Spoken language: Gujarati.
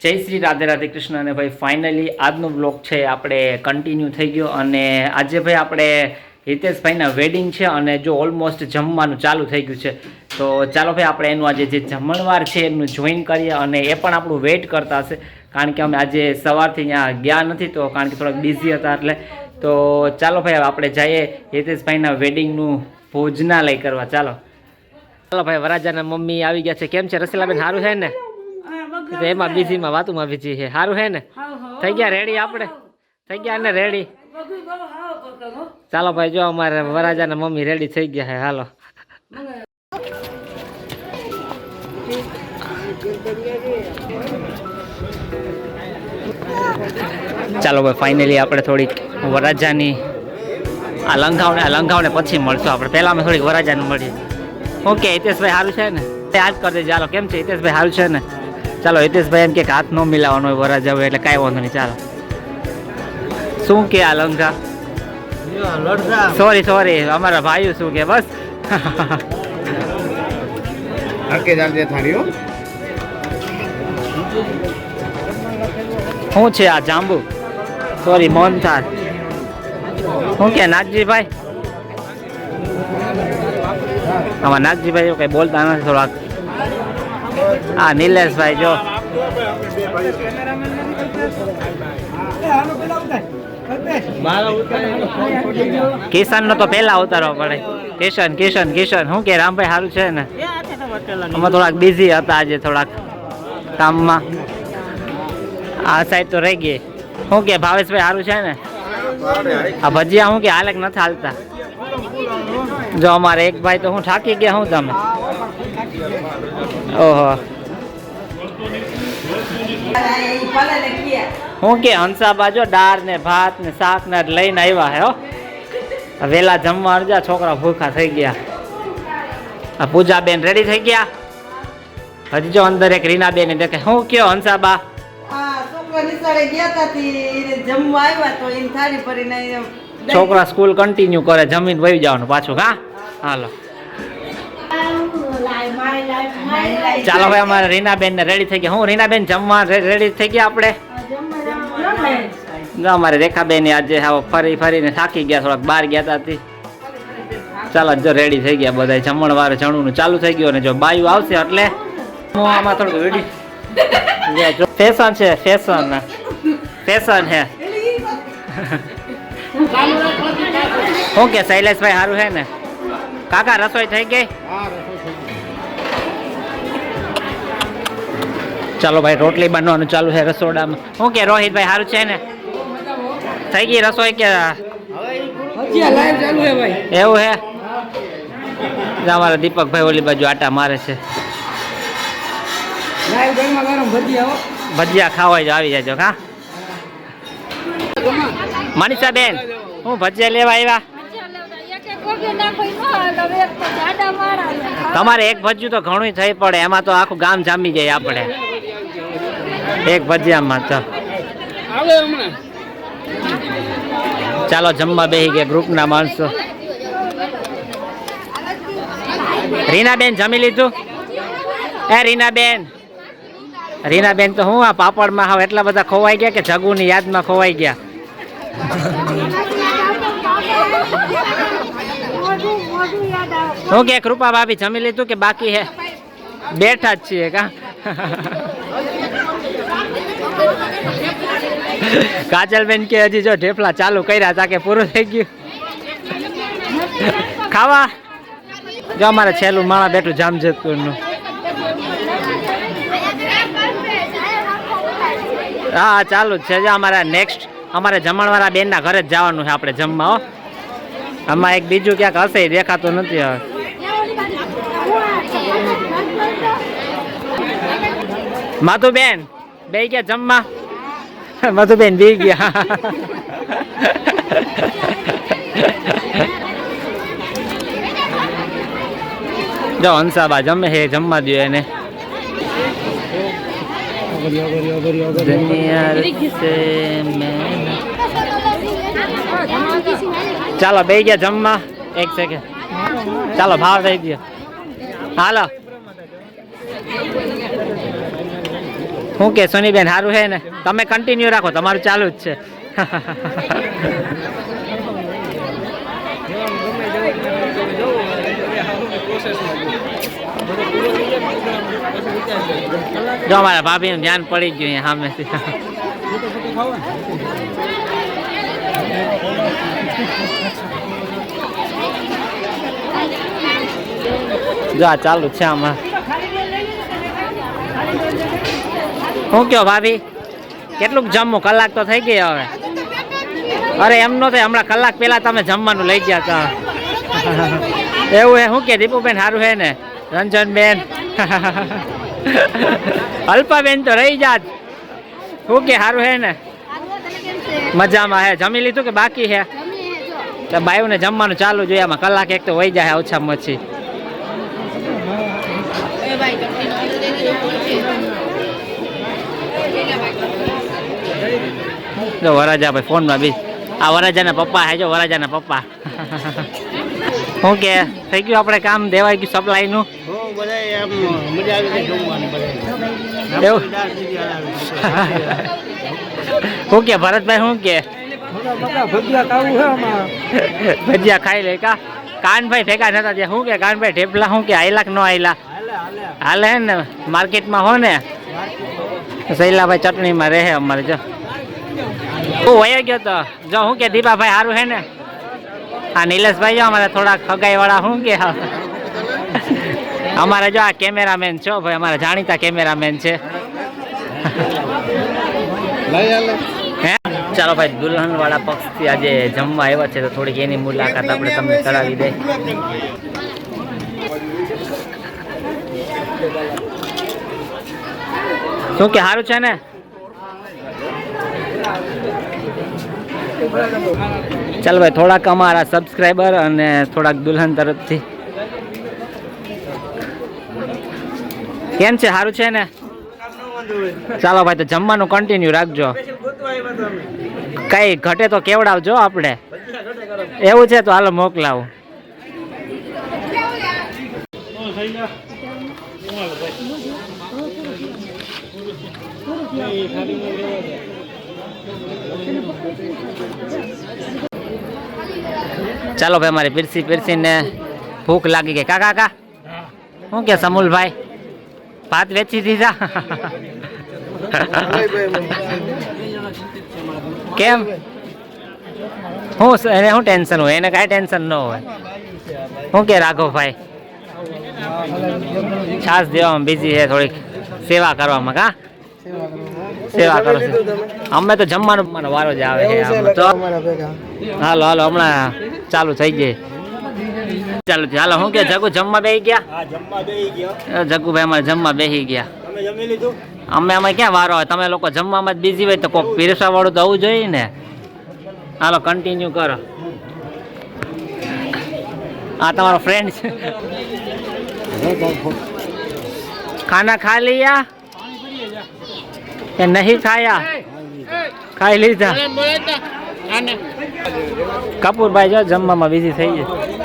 જય શ્રી રાધે રાધે કૃષ્ણ. અને ભાઈ ફાઇનલી આજનો બ્લોગ છે આપણે કન્ટિન્યુ થઈ ગયો. અને આજે ભાઈ આપણે હિતેશભાઈના વેડિંગ છે અને જો ઓલમોસ્ટ જમવાનું ચાલુ થઈ ગયું છે. તો ચાલો ભાઈ આપણે એનું આજે જે જમણવાર છે એનું જોઈન કરીએ. અને એ પણ આપણું વેઇટ કરતા હશે કારણ કે અમે આજે સવારથી ત્યાં ગયા નથી તો કારણ કે થોડાક બિઝી હતા એટલે. તો ચાલો ભાઈ આપણે જઈએ હિતેશભાઈના વેડિંગનું ભોજનાલય કરવા. ચાલો ચાલો ભાઈ વરાજાના મમ્મી આવી ગયા છે. કેમ છે રસીલાબેન? સારું છે ને? એમાં બીજીમાં વાતુમાં બીજી છે. સારું છે ને? થઈ ગયા રેડી? આપણે થઈ ગયા ને રેડી? ચાલો ભાઈ જો અમારે વરાજાના મમ્મી રેડી થઈ ગયા છે. હાલો ચાલો ભાઈ ફાઇનલી આપણે થોડીક વરાજાની આ લંઘાવને પછી મળશું. આપણે પહેલા અમે થોડીક વરાજાને મળીએ. ઓકે હિતેશભાઈ સારું છે ને? યાદ કરી દેજો. ચાલો કેમ છે હિતેશભાઈ? સારું છે ને? ચાલો હિતેશભાઈ એમ કે હાથ ન મિલાવવાનો હોય વરાજા હોય એટલે કાંઈ વાંધો નહીં. ચાલો શું કે આ લંઘા? સોરી અમારા ભાઈઓ શું કે? બસ શું છે આ જાંબુ? સોરી મોહનથાળ. શું કે નાગજીભાઈ? આમાં નાગજીભાઈ કઈ બોલતા નથી થોડાક. હા નિલેશભાઈ જો કિશન નો તો પેલા ઉતારવો પડે. કિશન શું કે રામભાઈ સારું છે ને? અમે થોડાક બિઝી હતા આજે થોડાક કામમાં. આ સાઈડ તો રહી ગઈ. શું કે ભાવેશભાઈ સારું છે ને? આ ભજીયા શું કે હાલે કે નથી હાલતા? જો અમારે એક ભાઈ તો હું થાકી ગયા. હું તમે ઓહો હું કે હંસાબા જો દાળ ને ભાત ને શાક ને લઈને આવ્યા હે. વેલા જમવા અડજા છોકરા ભૂખા થઈ ગયા. આ પૂજાબેન રેડી થઈ ગયા. હજી જો અંદર એક રીનાબેન દેખે. શું કયો હંસાબા? છોકરા સ્કૂલ કન્ટિન્યુ કરે જમીન વહી જવાનું પાછું. હા હાલો ચાલો ભાઈ અમારે રીનાબેન ને રેડી થઈ ગયા. હું રીનાબેન જમવા રેડી થઈ ગયા આપણે. અમારે રેખાબેન આજે ફરીને થાકી ગયા થોડાક બહાર ગયા હતા. ચાલો જો રેડી થઈ ગયા બધા. જમણવાર જણું ચાલુ થઈ ગયું. અને જો બાયું આવશે એટલે હું આમાં થોડુંક વિડીયો ફેશન છે. ફેશન હે શું કે શૈલેષભાઈ સારું છે ને? કાકા રસોઈ થઈ ગઈ? ચાલો ભાઈ રોટલી બનવાનું ચાલુ છે રસોડામાં. શું કે રોહિતભાઈ સારું છે ને? થઈ ગઈ રસોઈ કે એવું હે? અમારા દીપકભાઈ ઓલી બાજુ આટા મારે છે. ભજીયા ખાવા જ આવી જાજો. હા મનીષાબેન હું ભજીયા લેવા આવ્યા? તમારે એક ભજીયું તો ઘણું થઈ પડે. એમાં તો આખું ગામ જામી જાય આપણે એક ભજીયામાં. તો ચાલો જમવા બેસી ગયા ગ્રુપના માણસો. રીનાબેન જમી લીધું? એ રીનાબેન તો હું આ પાપડમાં હાવ એટલા બધા ખોવાઈ ગયા કે જગુની યાદમાં ખોવાઈ ગયા. શું કે કૃપા ભાભી જમી લીધું કે બાકી હે? બેઠા જ છીએ કા? કાજલબેન કે હજી જો ઢેફલા ચાલુ કર્યા તા કે પૂરું થઈ ગયું ખાવા. જો અમારે છેલ્લું માણા બેઠું જામજોધપુરનું. હા ચાલુ જ છે. જો અમારા નેક્સ્ટ અમારે જમણવાળા બેનના ઘરે જ જવાનું છે આપણે જમવા. હો આમાં એક બીજું ક્યાંક હશે દેખાતું નથી હવે. મધુબેન બે ગયા જમવા? મધુબેન બી ગયા. જો હંસાબા જમે છે જમવા દો એને. ચાલો બે ગયા જમવા. એક સેકન્ડ ચાલો ભાવ દઈ દો. હાલો શું કે સોનીબેન સારું છે ને? તમે કન્ટિન્યુ રાખો, તમારું ચાલુ જ છે. જો અમારા ભાભીનું ધ્યાન પડી ગયું સામેથી. જો આ ચાલુ છે આમાં. શું કયો ભાભી, કેટલુંક જમવું? કલાક તો થઈ ગઈ હવે. અરે એમ નો થાય, હમણાં કલાક પહેલા તમે જમવાનું લઈ ગયા હતા. એવું હે? શું કે દીપુબેન સારું હે ને? રંજનબેન, અલ્પાબેન તો રહી જાત. શું કે સારું હે ને? મજામાં હે. જમી લીધું કે બાકી હે? તો બાયુને જમવાનું ચાલુ જોઈએ. આમાં કલાક એક તો વહી જાય ઓછામાં ઓછી. જો વરાજા ભાઈ ફોનમાં બી. આ વરાજાના પપ્પા હે. જો વરાજાના પપ્પા. શું કે થઈ ગયું આપણે કામ? દેવાઈ ગયું સપ્લાય નું? શું કે ભરતભાઈ? શું કે ભજીયા ખાઈ લે કા? કાનભાઈ ભેગા નતા ત્યાં. શું કે કાનભાઈ ઢેપલા શું કે આયલા કે ન આયલા? હાલે હે ને માર્કેટમાં હો ને? શૈલાભાઈ ચટણીમાં રહે અમારે. જો હું વયો ગયો તો. જો શું કે દીપાભાઈ સારું હે ને? હા નિલેશભાઈ જો અમારે થોડા ખગાઈ વાળા. શું કે અમારે જો આ કેમેરામેન છો ભાઈ, અમારા જાણીતા કેમેરામેન છે. હે ચાલો ભાઈ, દુલ્હન વાળા પક્ષથી આજે જમવા આવ્યા છે તો થોડીક એની મુલાકાત આપણે તમને કરાવી દે. શું કે સારું છે ને? ચાલ ભાઈ, થોડાક અમારા સબસ્ક્રાઈબર અને થોડાક દુલ્હન તરફથી. કેમ છે? સારું છે ને? ચાલો ભાઈ, તો જમવાનું કન્ટિન્યુ રાખજો. કઈ ઘટે તો કેવડાવજો આપણે. એવું છે તો હાલો મોકલાવું. ચાલો ભાઈ, મારી પીરસીને ભૂખ લાગી ગઈ. કાકા શું કે સમુલભાઈ, ભાત વેચી દીધા? કેમ? શું એને શું ટેન્શન હોય? એને કાંઈ ટેન્શન ન હોય. શું કે રાઘવભાઈ? છાસ દેવામાં બીજી છે, થોડીક સેવા કરવામાં. કા સેવા કરો છો? અમે તો જમવાનો વારો જ આવે છે. હાલો હાલો, હમણાં ચાલુ થઈ જાય. ચાલો હાલો. શું કે જગુ જમવા બેસી ગયા? જગુભાઈ અમારે જમવા બેસી ગયા. અમે ક્યાં વારો હોય? તમે લોકો જમવામાં જ બીજી હોય તો કોઈક પીરસવા વાળું તો આવવું જોઈએ ને. હાલો કન્ટિન્યુ કરો. હા તમારો ફ્રેન્ડ છે. ખાના ખા लिया કે નહીં ખાયા? ખાઈ લીધા. કપૂરભાઈ જો જમવામાં બીજી થઈ જાય.